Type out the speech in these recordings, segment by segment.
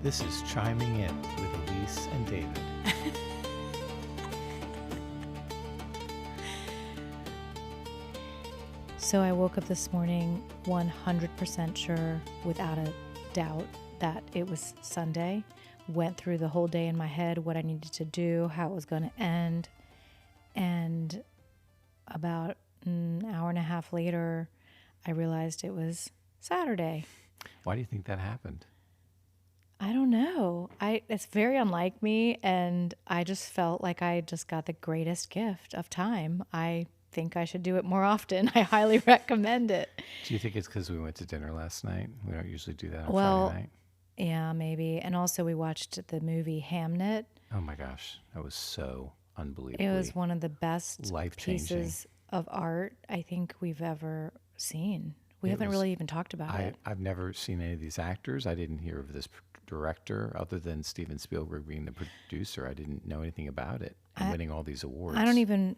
This is Chiming In with Elyse and David. So I woke up this morning 100% sure, without a doubt, that it was Sunday. Went through the whole day in my head, what I needed to do, how it was going to end. And about an hour and a half later, I realized it was Saturday. Why do you think that happened? I don't know. It's very unlike me, and I just felt like I just got the greatest gift of time. I think I should do it more often. I highly recommend it. Do you think it's because we went to dinner last night? We don't usually do that on Well, Friday night. Yeah, maybe. And also we watched the movie Hamnet. Oh my gosh, that was so unbelievable. It was one of the best life-changing pieces of art I think we've ever seen. We haven't really even talked about it. I've never seen any of these actors. I didn't hear of this director other than Steven Spielberg being the producer. I didn't know anything about it and winning all these awards. I don't even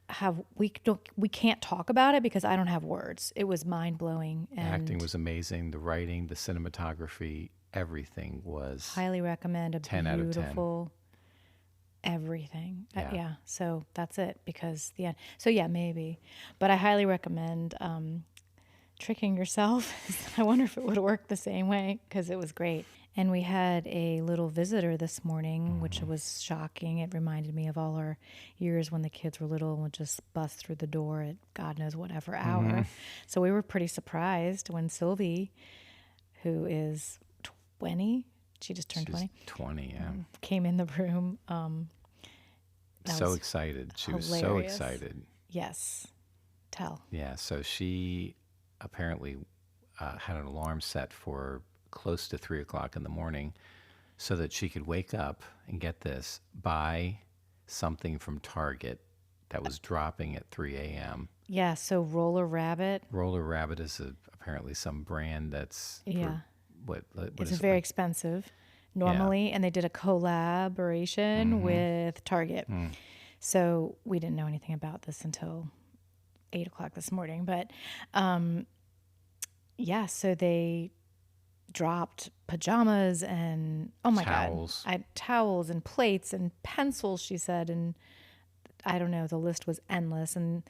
have we can't talk about it because I don't have words. It was mind-blowing. The And acting was amazing. The writing, the cinematography, everything was highly recommend. A 10 out of 10. beautiful everything. Yeah. So that's it because the end. So yeah, maybe. But I highly recommend tricking yourself. I wonder if it would work the same way because it was great. And we had a little visitor this morning, which was shocking. It reminded me of all our years when the kids were little and would just bust through the door at God knows whatever hour. So we were pretty surprised when Sylvie, who is 20, she just turned 20. 20, yeah. Came in the room. So excited. She was so hilarious. excited. Yes. Tell. Yeah, so she apparently had an alarm set for close to 3 o'clock in the morning so that she could wake up and get this, buy something from Target that was dropping at 3 a.m. Yeah, so Roller Rabbit. Roller Rabbit is apparently some brand that's Yeah. what It's is very it, expensive normally, and they did a collaboration with Target. So we didn't know anything about this until 8 o'clock this morning. But yeah, so they dropped pajamas and Towels. God, towels and plates and pencils, she said, and I don't know, the list was endless. And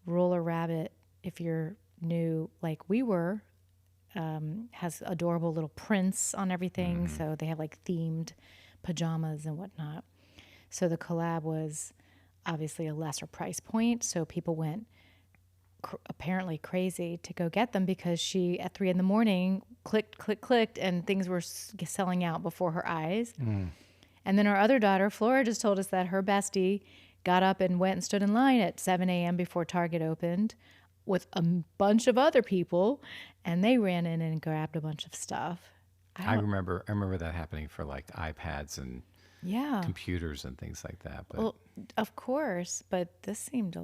Roller Rabbit, if you're new like we were, has adorable little prints on everything. So they have like themed pajamas and whatnot. So the collab was obviously a lesser price point. So people went apparently crazy to go get them because she at 3 a.m. clicked, and things were selling out before her eyes. And then our other daughter, Flora, just told us that her bestie got up and went and stood in line at 7 a.m. before Target opened with a bunch of other people, and they ran in and grabbed a bunch of stuff. I remember that happening for like iPads and computers and things like that. But Well, of course, but this seemed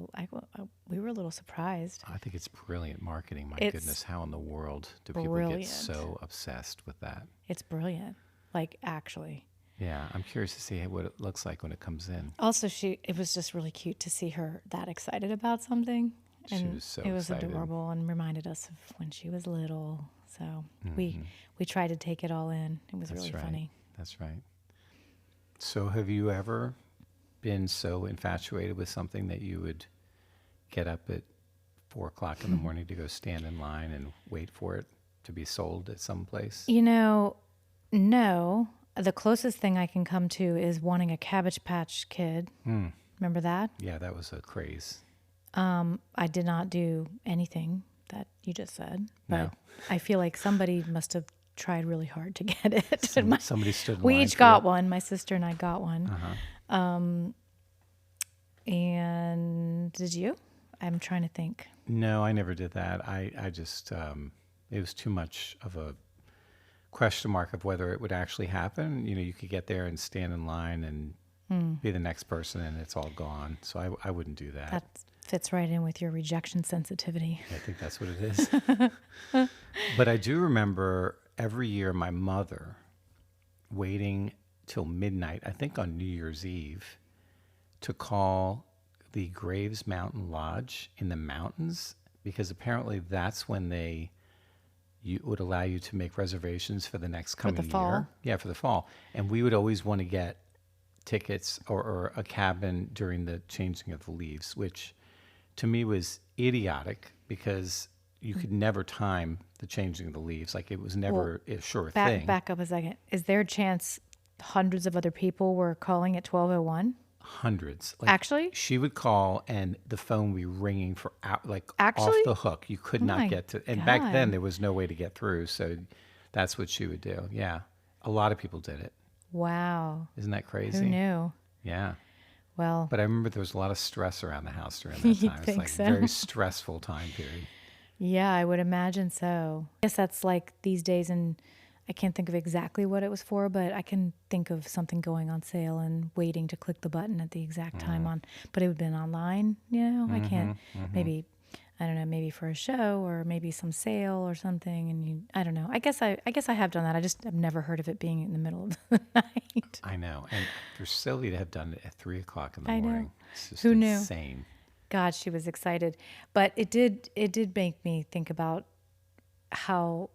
we were a little surprised. I think it's brilliant marketing. My It's goodness, how in the world do people brilliant. get so obsessed with that? It's brilliant, like actually. Yeah, I'm curious to see what it looks like when it comes in. Also, it was just really cute to see her that excited about something. And She was so it was excited. adorable and reminded us of when she was little. So we tried to take it all in. It was really right. funny. That's right. So have you ever been so infatuated with something that you would get up at 4 o'clock in the morning to go stand in line and wait for it to be sold at some place? You know, no. The closest thing I can come to is wanting a Cabbage Patch Kid. Remember that? Yeah, that was a craze. I did not do anything that you just said, but No. I feel like somebody must have tried really hard to get it. Somebody stood in We line each for got it. one. My sister and I got one. And did you? I'm trying to think. No, I never did that. I just, it was too much of a question mark of whether it would actually happen. You know, you could get there and stand in line and be the next person and it's all gone. So I wouldn't do that. That fits right in with your rejection sensitivity. I think that's what it is. But I do remember every year my mother waiting till midnight, I think on New Year's Eve, to call the Graves Mountain Lodge in the mountains because apparently that's when they you would allow you to make reservations for the next For the coming fall? year. Yeah, for the fall. And we would always want to get tickets or a cabin during the changing of the leaves, which to me was idiotic because you could never time the changing of the leaves. Like it was never a sure thing. Back up a second. Is there a chance hundreds of other people were calling at 12:01? Hundreds. Like Actually? she would call and the phone would be ringing for like off Actually? the hook. You could Oh not my get to. And back then God. there was no way to get through. So that's what she would do. Yeah. A lot of people did it. Wow. Isn't that crazy? Who knew? Yeah. Well, But I remember there was a lot of stress around the house during that you time. It's think like so? a very stressful time period. Yeah, I would imagine so. I guess that's like these days, and I can't think of exactly what it was for, but I can think of something going on sale and waiting to click the button at the exact time on, but it would have been online, I can't, maybe, I don't know, maybe for a show or maybe some sale or something. And I don't know. I guess I have done that. I've never heard of it being in the middle of the night. I know. And for Sylvie to have done it at 3 o'clock in the I know. morning, it's just Who knew? insane. God, she was excited, but it did make me think about how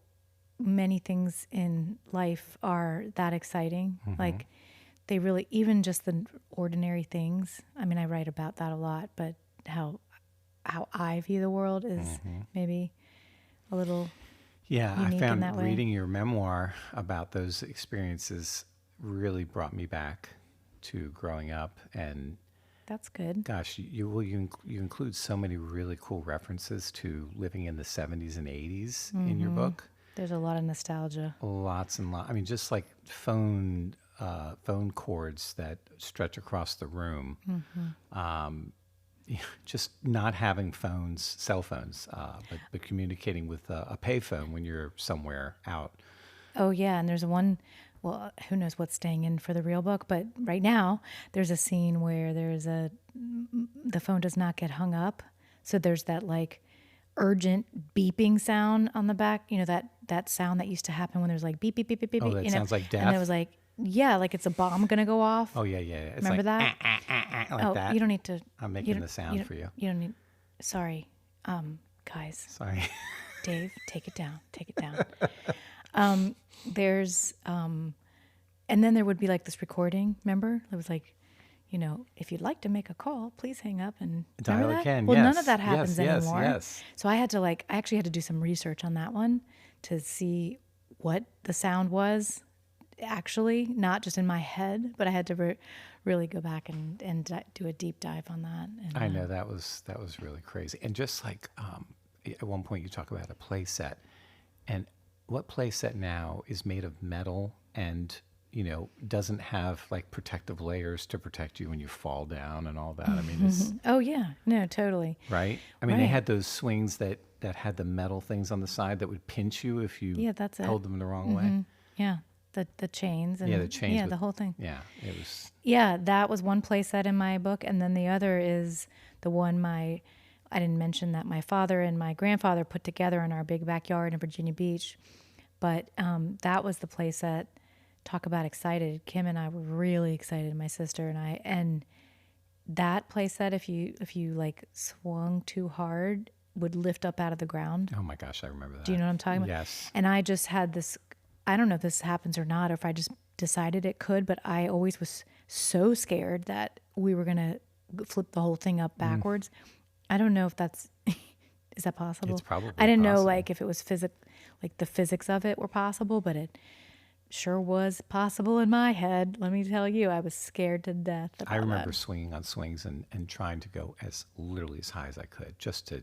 many things in life are that exciting. Like they really, even just the ordinary things. I mean, I write about that a lot, but how I view the world is maybe a little Yeah, I unique in found that way. reading your memoir about those experiences really brought me back to growing up. And That's good. gosh, you include so many really cool references to living in the 70s and 80s in your book. There's a lot of nostalgia. Lots and lots. I mean, just like phone cords that stretch across the room. Just not having phones, cell phones, but communicating with a payphone when you're somewhere out. Oh yeah, and there's one. Well, who knows what's staying in for the real book? But right now, there's a scene where the phone does not get hung up, so there's that like urgent beeping sound on the back. You know that sound that used to happen when there's like beep beep beep beep beep. Oh, that you know? sounds like And it death? was like like it's a bomb gonna go off. Oh yeah, yeah. It's Remember like, that? like that. You don't need to. I'm you making don't- the sound for you. You don't need. Sorry, guys. Sorry. Dave, take it down. Take it down. There's and then there would be like this recording, remember? It was like, if you'd like to make a call, please hang up and Dial remember that? again, Well, none yes, of that yes, happens yes, anymore. yes. So I actually had to do some research on that one to see what the sound was actually, not just in my head, but I had to really go back and do a deep dive on that. And, I know that was really crazy. And just like at one point you talk about a play set, and what play set now is made of metal and doesn't have like protective layers to protect you when you fall down and all that. I mean, it's Oh yeah, no, totally. right. I mean, they Right. had those swings that had the metal things on the side that would pinch you if you Yeah, that's it. held them the wrong way. Yeah, the chains and Yeah, the chains. yeah, with- the whole thing. Yeah, it was. Yeah, that was one play set in my book, and then the other is the one I didn't mention that my father and my grandfather put together in our big backyard in Virginia Beach, but that was the play set. Talk about excited! Kim and I were really excited, my sister and I, and that play set, if you like swung too hard, would lift up out of the ground. Oh my gosh, I remember that. Do you know what I'm talking about? Yes. And I just had this, I don't know if this happens or not, or if I just decided it could, but I always was so scared that we were going to flip the whole thing up backwards. I don't know if that's, is that possible? It's probably I didn't know possible. like if it was like the physics of it were possible, but it sure was possible in my head. Let me tell you, I was scared to death about I remember that. swinging on swings and trying to go literally as high as I could just to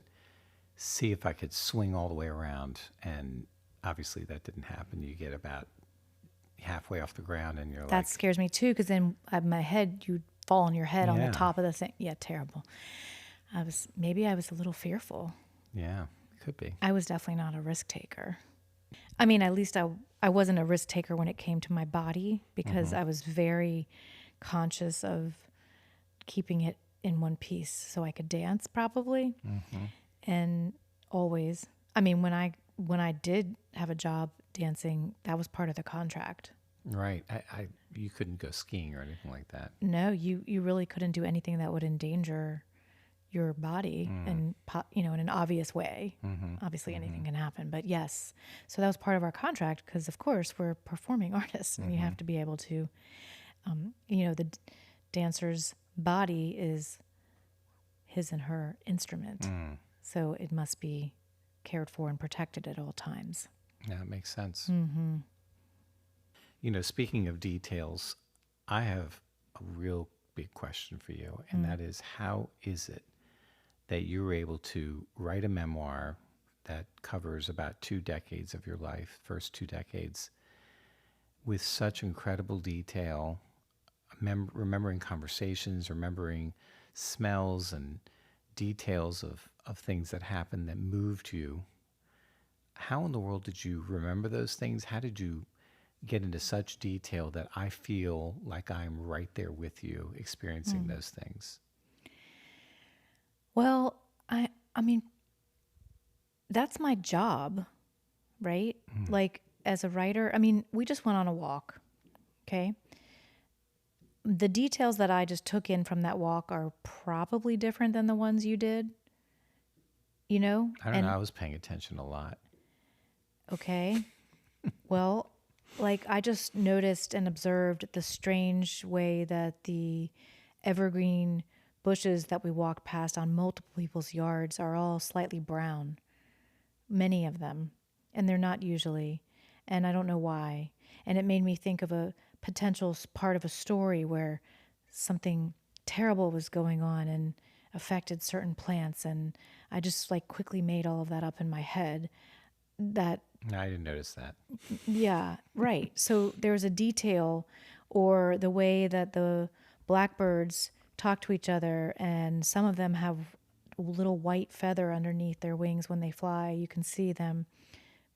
see if I could swing all the way around. And obviously that didn't happen. You get about halfway off the ground and you're That like, scares me too, because then my head, you'd fall on your head on Yeah. the top of the thing. Yeah, terrible. Maybe I was a little fearful. yeah, it could be. I was definitely not a risk taker. I mean, at least I wasn't a risk taker when it came to my body, because I was very conscious of keeping it in one piece so I could dance probably. And always, I mean, when I did have a job dancing, that was part of the contract. Right. You couldn't go skiing or anything like that. No, you really couldn't do anything that would endanger your body and, in an obvious way. Obviously anything can happen, but yes. So that was part of our contract because of course we're performing artists and you have to be able to, the dancer's body is his and her instrument. So it must be cared for and protected at all times. Yeah, it makes sense. Speaking of details, I have a real big question for you, and that is, how is it that you were able to write a memoir that covers about 2 decades of your life, first 2 decades, with such incredible detail, remembering conversations, remembering smells and details of things that happened that moved you? How in the world did you remember those things? How did you get into such detail that I feel like I'm right there with you experiencing those things? Well, I mean, that's my job, right? Like as a writer, I mean, we just went on a walk, okay? The details that I just took in from that walk are probably different than the ones you did, I don't know. I was paying attention a lot. Okay. Well, like I just noticed and observed the strange way that the evergreen bushes that we walked past on multiple people's yards are all slightly brown, many of them, and they're not usually, and I don't know why. And it made me think of a potential part of a story where something terrible was going on and affected certain plants, and I just like quickly made all of that up in my head. That No, I didn't notice that. Yeah, right. So there's a detail, or the way that the blackbirds talk to each other, and some of them have a little white feather underneath their wings when they fly. You can see them,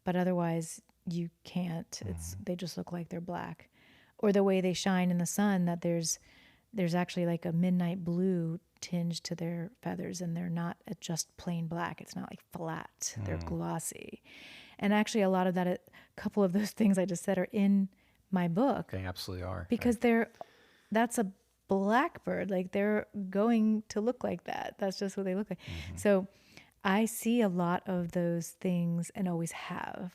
but otherwise you can't. They just look like they're black. Or the way they shine in the sun, that there's actually like a midnight blue tinge to their feathers, and they're not just plain black. It's not like flat. They're glossy. And actually a lot of that, a couple of those things I just said are in my book. They absolutely are. Because that's a blackbird. Like they're going to look like that. That's just what they look like. So I see a lot of those things and always have.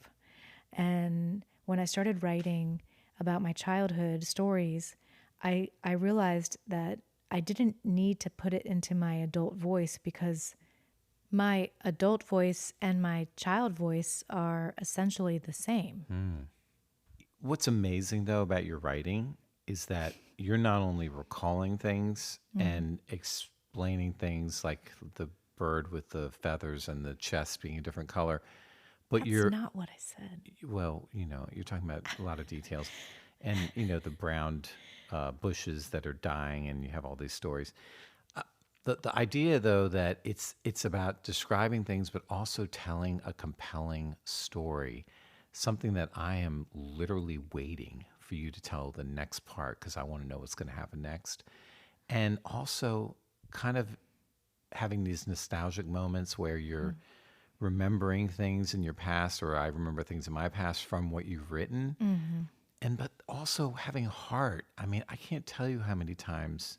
And when I started writing about my childhood stories, I realized that I didn't need to put it into my adult voice because my adult voice and my child voice are essentially the same. What's amazing, though, about your writing is that you're not only recalling things and explaining things like the bird with the feathers and the chest being a different color, but That's not what I said. well, you're talking about a lot of details. And, the brown bushes that are dying, and you have all these stories. The idea, though, that it's about describing things, but also telling a compelling story, something that I am literally waiting for you to tell the next part because I want to know what's going to happen next. And also kind of having these nostalgic moments where you're remembering things in your past, or I remember things in my past from what you've written. But also having a heart. I mean, I can't tell you how many times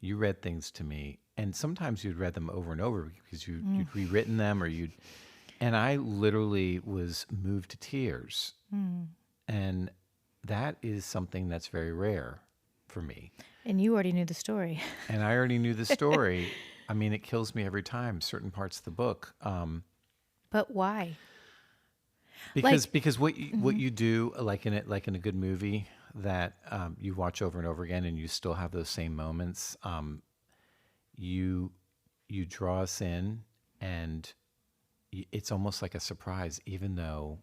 you read things to me, and sometimes you'd read them over and over because you'd rewritten them, and I literally was moved to tears. And that is something that's very rare for me. And you already knew the story. And I already knew the story. I mean, it kills me every time, certain parts of the book. But why? Because what you do, like in a good movie that you watch over and over again, and you still have those same moments. You draw us in, and it's almost like a surprise, even though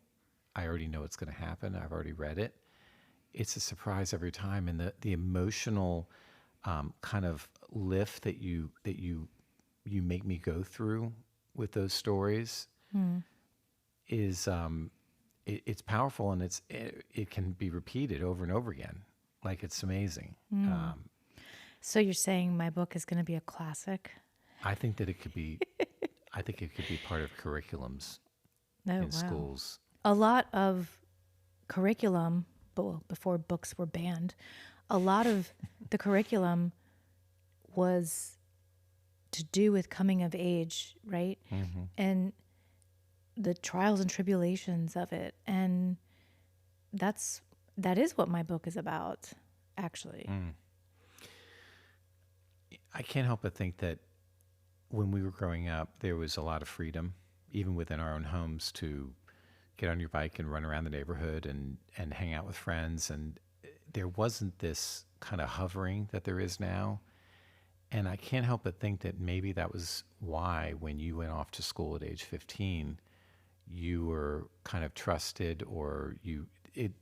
I already know what's going to happen. I've already read it. It's a surprise every time, and the emotional kind of lift that you make me go through with those stories is it's powerful, and it can be repeated over and over again. Like, it's amazing. So you're saying my book is going to be a classic? I think that it could be. I think it could be part of curriculums in schools. A lot of curriculum, before books were banned, a lot of the curriculum was to do with coming of age, right? And the trials and tribulations of it. And that is what my book is about, actually. I can't help but think that when we were growing up, there was a lot of freedom, even within our own homes, to get on your bike and run around the neighborhood and hang out with friends. And there wasn't this kind of hovering that there is now. And I can't help but think that maybe that was why when you went off to school at age 15, you were kind of trusted, or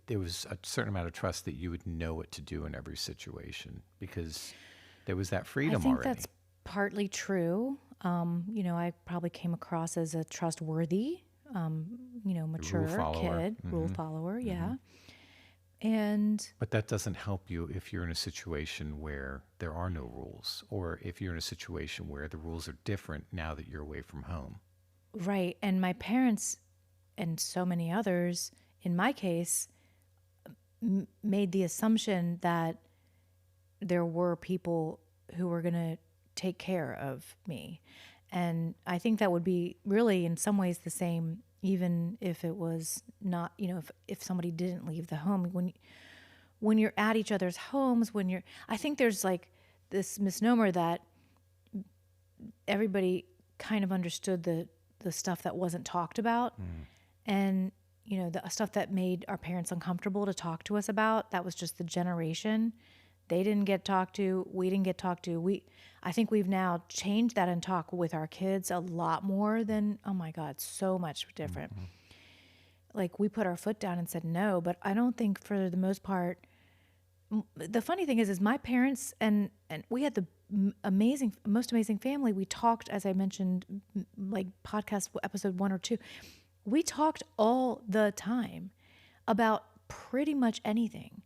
there was a certain amount of trust that you would know what to do in every situation because there was that I freedom think already. that's partly true. I probably came across as a trustworthy, Rule mature follower. kid, rule follower, yeah. And But that doesn't help you if you're in a situation where there are no rules, or if you're in a situation where the rules are different now that you're away from home. right, and my parents and so many others, in my case, made the assumption that there were people who were going to take care of me. And I think that would be really in some ways the same, even if it was not, if somebody didn't leave the home. When you're at each other's homes, I think there's like this misnomer that everybody kind of understood the stuff that wasn't talked about. And, the stuff that made our parents uncomfortable to talk to us about, that was just the generation. They didn't get talked to. We didn't get talked to. I think we've now changed that and talk with our kids a lot more than, oh my God, so much different. Like we put our foot down and said no, but I don't think for the most part, the funny thing is my parents and we had the most amazing family. We talked, as I mentioned, like podcast episode 1 or 2, we talked all the time about pretty much anything.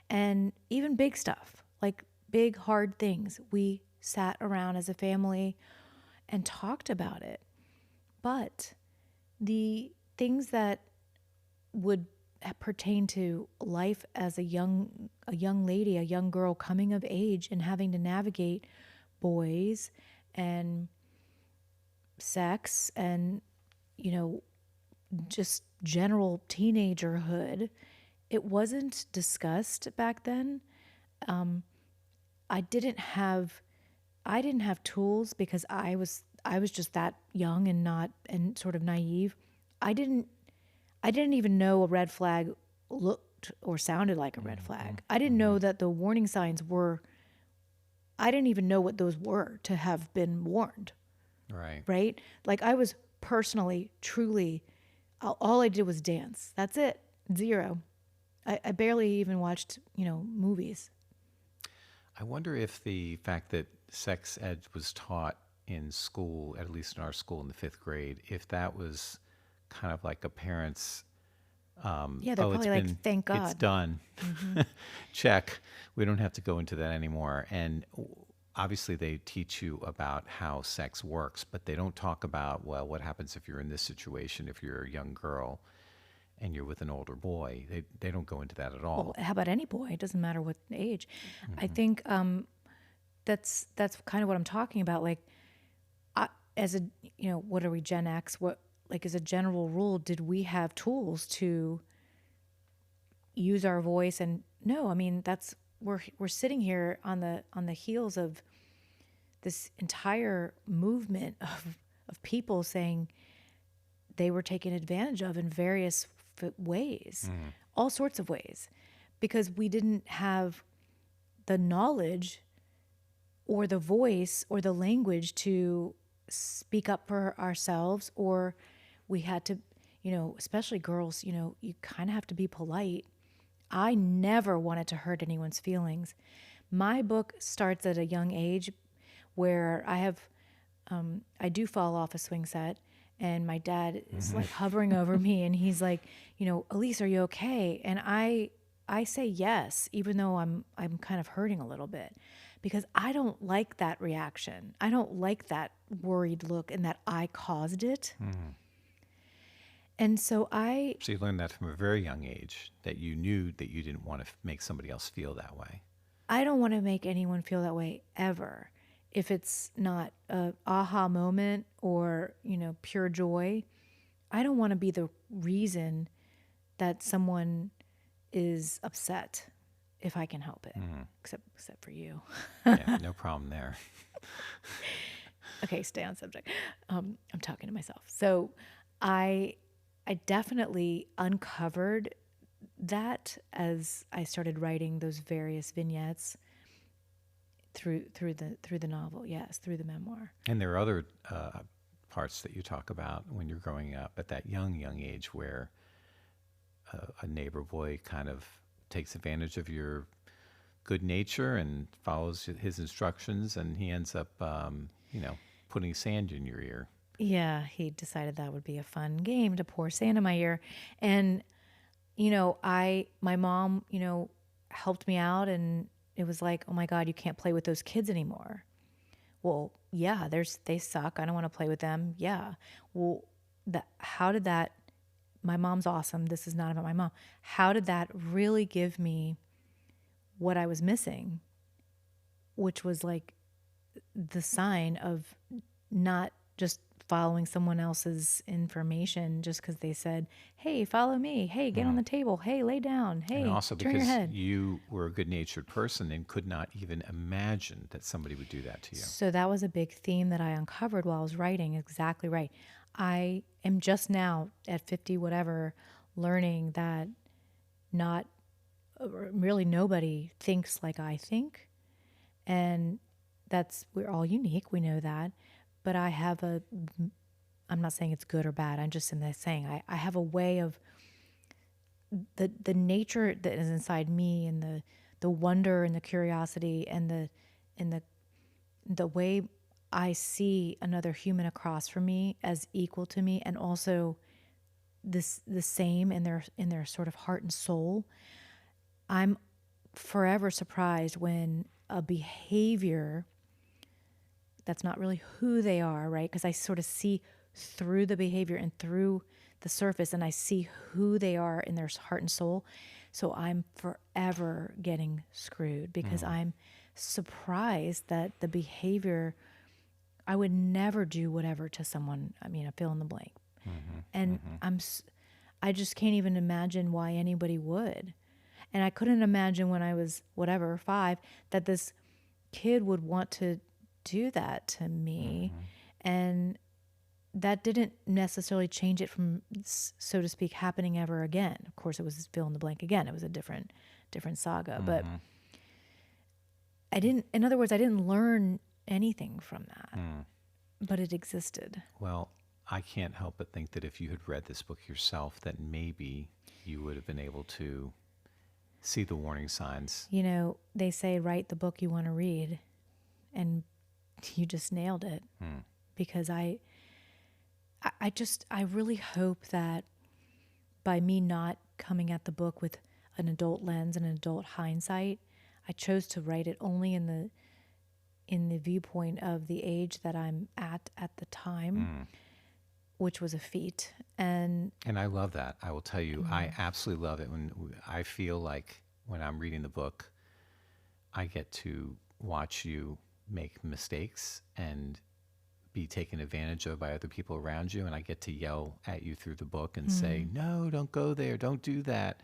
And even big stuff, like big, hard things. We sat around as a family and talked about it. But the things that would pertain to life as a young lady, a young girl coming of age and having to navigate boys and sex and, just general teenagerhood, it wasn't discussed back then. I didn't have tools because I was just that young and sort of naive. I didn't even know a red flag looked or sounded like a red flag. I didn't know that the warning signs were. I didn't even know what those were to have been warned. Right. Right? Like I was personally, truly, all I did was dance. That's it. Zero. I barely even watched, movies. I wonder if the fact that sex ed was taught in school, at least in our school in the 5th grade, if that was kind of like a parent's, Yeah, they're probably like, thank God. It's done. Check. We don't have to go into that anymore. And obviously they teach you about how sex works, but they don't talk about, well, what happens if you're in this situation, if you're a young girl and you're with an older boy. They don't go into that at all. Well, how about any boy? It doesn't matter what age. I think that's kind of what I'm talking about. Like, as a what are we, Gen X? What, like, as a general rule, did we have tools to use our voice? And no, I mean we're sitting here on the heels of this entire movement of people saying they were taken advantage of in various ways, all sorts of ways, because we didn't have the knowledge or the voice or the language to speak up for ourselves, or we had to, especially girls, you kind of have to be polite. I never wanted to hurt anyone's feelings. My book starts at a young age where I do fall off a swing set, and my dad is like hovering over me, and he's like, Elyse, are you okay? And I say yes, even though I'm kind of hurting a little bit, because I don't like that reaction. I don't like that worried look and that I caused it. And so So you learned that from a very young age, that you knew that you didn't want to make somebody else feel that way. I don't want to make anyone feel that way ever. if it's not a aha moment or, pure joy, I don't want to be the reason that someone is upset if I can help it. Except for you. Yeah, no problem there. Okay, stay on subject. I'm talking to myself. So I I definitely uncovered that as I started writing those various vignettes through the novel. Yes, through the memoir. And there are other parts that you talk about when you're growing up at that young age where a neighbor boy kind of takes advantage of your good nature and follows his instructions, and he ends up, putting sand in your ear. Yeah, he decided that would be a fun game to pour sand in my ear. And my mom, helped me out, and it was like, "Oh my God, you can't play with those kids anymore." Well, yeah, they suck. I don't want to play with them. Yeah. Well, how did that my mom's awesome. This is not about my mom. How did that really give me what I was missing, which was like the sign of not just following someone else's information just because they said, "Hey, follow me. Hey, get on the table. Hey, lay down. And Hey, also turn your because head." you were a good natured person and could not even imagine that somebody would do that to you. So that was a big theme that I uncovered while I was writing. Exactly right. I am just now at 50, whatever, learning that not really nobody thinks like I think. And we're all unique. We know that. But I'm not saying it's good or bad. I'm just saying I have a way of the nature that is inside me, and the wonder and the curiosity and the way I see another human across from me as equal to me, and also the same in their sort of heart and soul. I'm forever surprised when a behavior that's not really who they are, right? Because I sort of see through the behavior and through the surface, and I see who they are in their heart and soul. So I'm forever getting screwed because I'm surprised that the behavior, I would never do whatever to someone. I mean, I fill in the blank. And I just can't even imagine why anybody would. And I couldn't imagine when I was, whatever, 5, that this kid would want to do that to me. And that didn't necessarily change it from, so to speak, happening ever again. Of course, it was fill in the blank again. It was a different saga. But in other words, I didn't learn anything from that, but it existed. Well, I can't help but think that if you had read this book yourself, that maybe you would have been able to see the warning signs. They say, write the book you want to read. And you just nailed it. Because I really hope that by me not coming at the book with an adult lens and an adult hindsight, I chose to write it only in the viewpoint of the age that I'm at the time, which was a feat. And I love that. I will tell you, I absolutely love it when I feel like when I'm reading the book, I get to watch you make mistakes and be taken advantage of by other people around you, and I get to yell at you through the book and say, "No, don't go there, don't do that."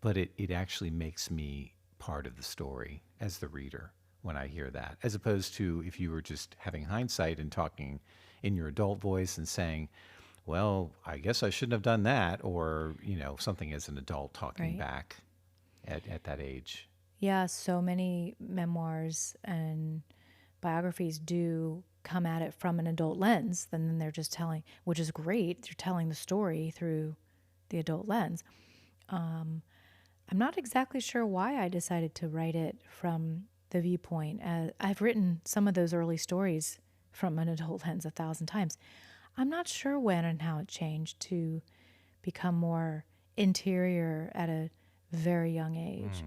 But it actually makes me part of the story as the reader when I hear that, as opposed to if you were just having hindsight and talking in your adult voice and saying, "Well, I guess I shouldn't have done that," or something as an adult talking Right. back at that age. yeah, so many memoirs and biographies do come at it from an adult lens. Then they're just telling, which is great. They're telling the story through the adult lens. I'm not exactly sure why I decided to write it from the viewpoint. I've written some of those early stories from an adult lens 1,000 times. I'm not sure when and how it changed to become more interior at a very young age.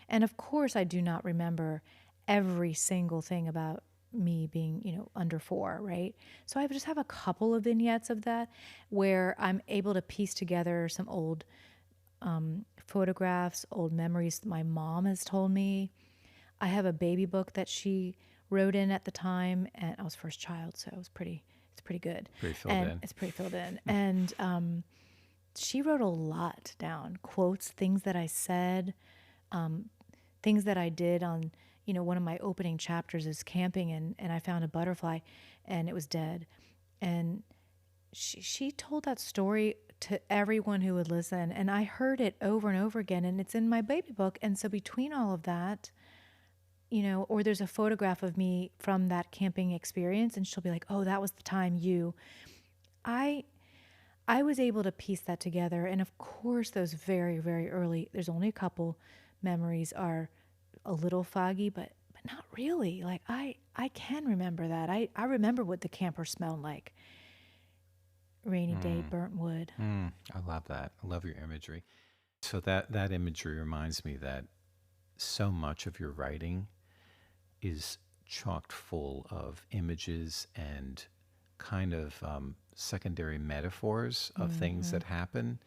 And of course, I do not remember every single thing about me being, under 4, right? So I just have a couple of vignettes of that where I'm able to piece together some old photographs, old memories that my mom has told me. I have a baby book that she wrote in at the time, and I was first child, so it's pretty good. Pretty filled And in. it's pretty filled in. And she wrote a lot down, quotes, things that I said, things that I did on, one of my opening chapters is camping, and I found a butterfly and it was dead. And she told that story to everyone who would listen, and I heard it over and over again, and it's in my baby book. And so between all of that, or there's a photograph of me from that camping experience, and she'll be like, "Oh, that was the time you." I was able to piece that together, and of course, those very, very early. There's only a couple memories are a little foggy, but not really. Like I can remember that. I remember what the camper smelled like. Rainy day, burnt wood. I love that. I love your imagery. So that imagery reminds me that so much of your writing is chocked full of images and kind of secondary metaphors of things that happen,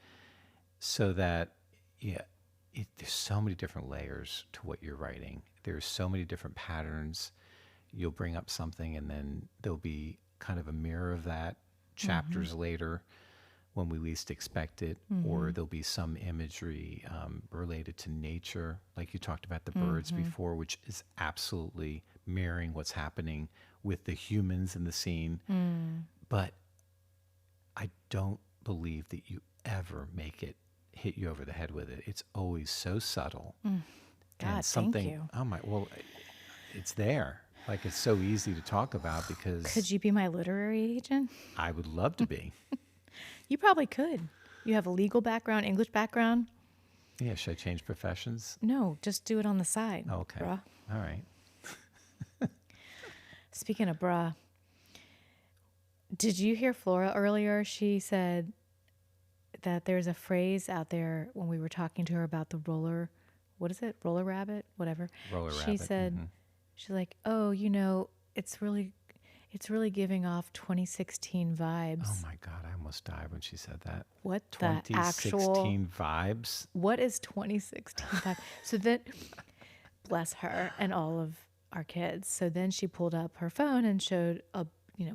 so that yeah, there's so many different layers to what you're writing. There's so many different patterns. You'll bring up something, and then there'll be kind of a mirror of that chapters later when we least expect it, or there'll be some imagery related to nature, like you talked about the birds before, which is absolutely mirroring what's happening with the humans in the scene. But I don't believe that you ever make it hit you over the head with it. It's always so subtle. God, And something, thank you. oh my, well, it's there. Like, it's so easy to talk about Could because you be my literary agent? I would love to be. You probably could. You have a legal background, English background. Yeah, should I change professions? No, just do it on the side. Okay. Bruh. All right. Speaking of bruh, did you hear Flora earlier? She said that there's a phrase out there when we were talking to her about the roller, what is it? Roller rabbit? Whatever. Roller She rabbit. said, she's like, "Oh, it's really giving off 2016 vibes." Oh my God, I almost died when she said that. What the actual, 2016 vibes? what is 2016 vibe? So then, bless her and all of our kids. So then she pulled up her phone and showed a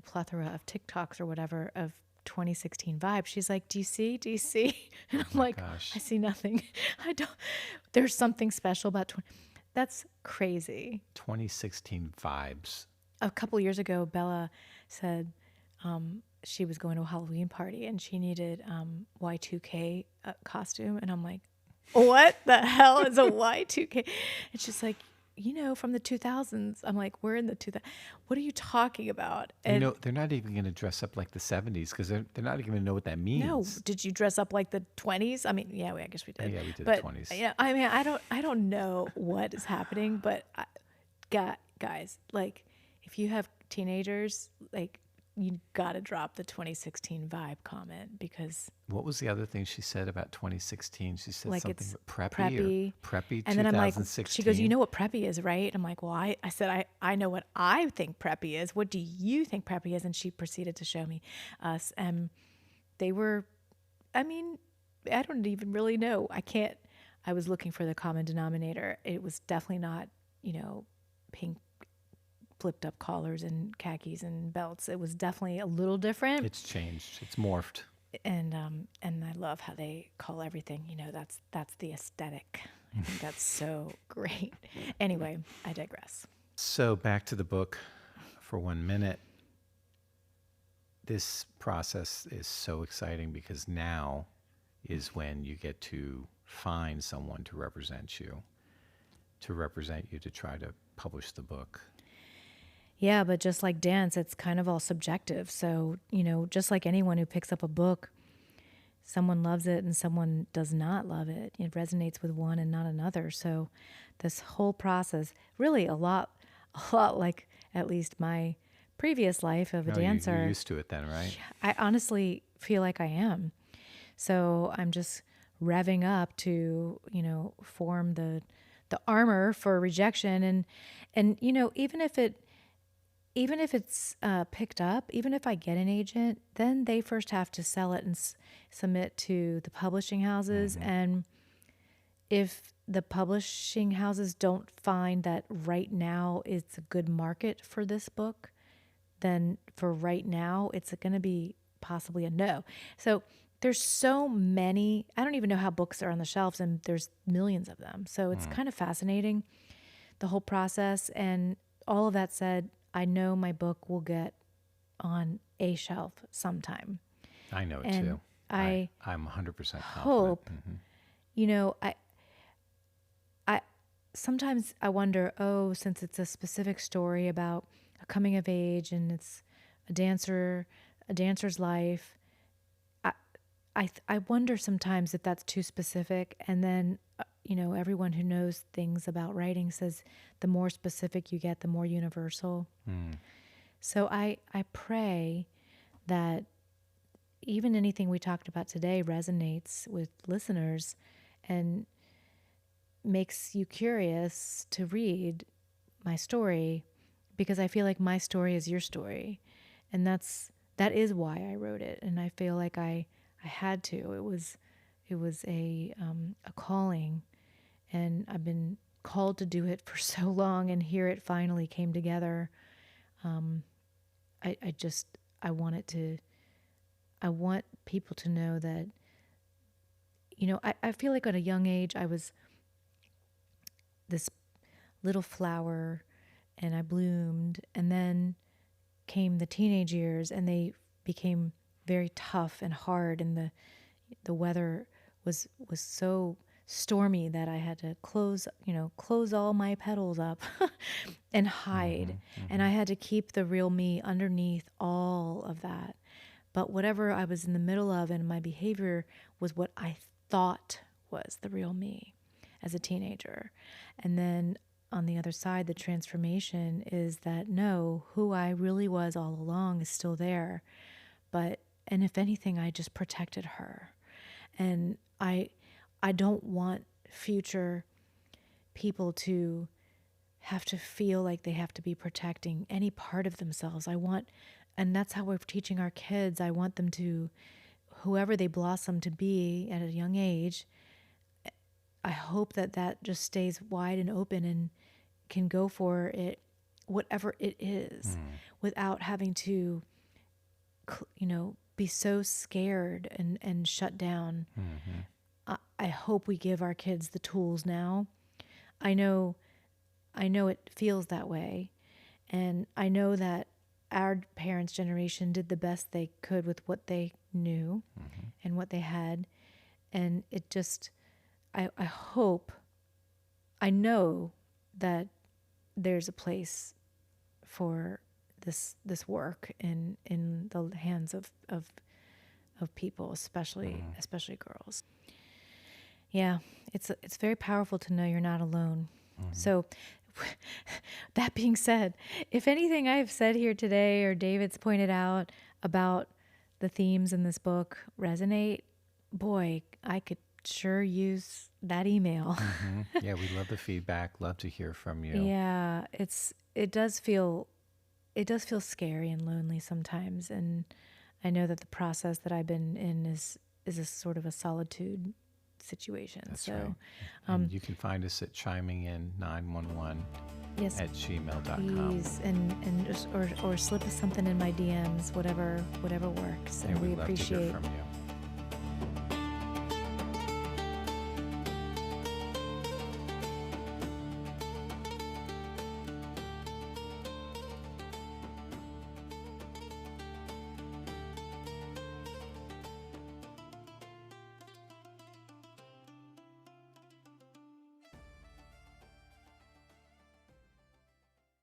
plethora of TikToks or whatever of 2016 vibes. She's like, "Do you see? Do you see?" And I'm like, gosh. "I see nothing. I don't. There's something special about 20. That's crazy." 2016 vibes. A couple years ago, Bella said she was going to a Halloween party and she needed Y2K costume, and I'm like, "What the hell is a Y2K?" And she's like, "From the 2000s." I'm like, "We're in the 2000s. What are you talking about?" And They're not even going to dress up like the 70s because they're not even going to know what that means. no, did you dress up like the 20s? I mean, yeah, I guess we did. Yeah, we did But the 20s. yeah, I mean, I don't know what is happening, but guys, like, if you have teenagers, like, you got to drop the 2016 vibe comment, because What was the other thing she said about 2016? She said like something it's preppy. Preppy and then I'm like, 2016. she goes, "You know what preppy is, right?" I'm like, "Well, I said I know what I think preppy is. What do you think preppy is?" And she proceeded to show me us, and they were, I mean, I don't even really know. I was looking for the common denominator. It was definitely not, pink flipped up collars and khakis and belts. It was definitely a little different. It's changed. It's morphed. And I love how they call everything, that's the aesthetic. I think that's so great. Anyway, I digress. So back to the book for 1 minute. This process is so exciting because now is when you get to find someone to represent you to try to publish the book. Yeah, but just like dance, it's kind of all subjective. So, just like anyone who picks up a book, someone loves it and someone does not love it. It resonates with one and not another. So this whole process, really a lot like at least my previous life of a dancer. You're used to it then, right? I honestly feel like I am. So I'm just revving up to, form the armor for rejection. And even if it's picked up, even if I get an agent, then they first have to sell it and submit to the publishing houses. And if the publishing houses don't find that right now it's a good market for this book, then for right now, it's going to be possibly a no. So there's so many, I don't even know how books are on the shelves, and there's millions of them. So it's kind of fascinating, the whole process. And all of that said, I know my book will get on a shelf sometime. I know it And too. I'm 100% confident. hope, you know, I sometimes I wonder, oh, since it's a specific story about a coming of age and it's a dancer's life, I wonder sometimes if that's too specific. And then, everyone who knows things about writing says the more specific you get, the more universal. So I pray that even anything we talked about today resonates with listeners and makes you curious to read my story, because I feel like my story is your story. And that is why I wrote it. And I feel like I had to. It was a calling, and I've been called to do it for so long, and here it finally came together. I want people to know that, I feel like at a young age I was this little flower and I bloomed, and then came the teenage years and they became very tough and hard, and the weather was so stormy that I had to close all my petals up and hide. And I had to keep the real me underneath all of that. But whatever I was in the middle of and my behavior was what I thought was the real me as a teenager. And then on the other side, the transformation is that no, who I really was all along is still there. And if anything, I just protected her. And I don't want future people to have to feel like they have to be protecting any part of themselves. And that's how we're teaching our kids. I want them to, whoever they blossom to be at a young age, I hope that just stays wide and open and can go for it, whatever it is, without having to, be so scared and shut down. I hope we give our kids the tools now. I know it feels that way. And I know that our parents' generation did the best they could with what they knew and what they had. And it just, I hope, I know that there's a place for this work in the hands of people, especially girls. Yeah, it's very powerful to know you're not alone. So that being said, if anything I've said here today or David's pointed out about the themes in this book resonate, boy, I could sure use that email. Yeah, we love the feedback. Love to hear from you. Yeah, it does feel scary and lonely sometimes, and I know that the process that I've been in is a sort of a solitude situation. That's so right. And you can find us at chimingin911 yes, at gmail.com. please, and just or slip us something in my DMs, whatever works, Yeah, and we we'd love to hear appreciate from you.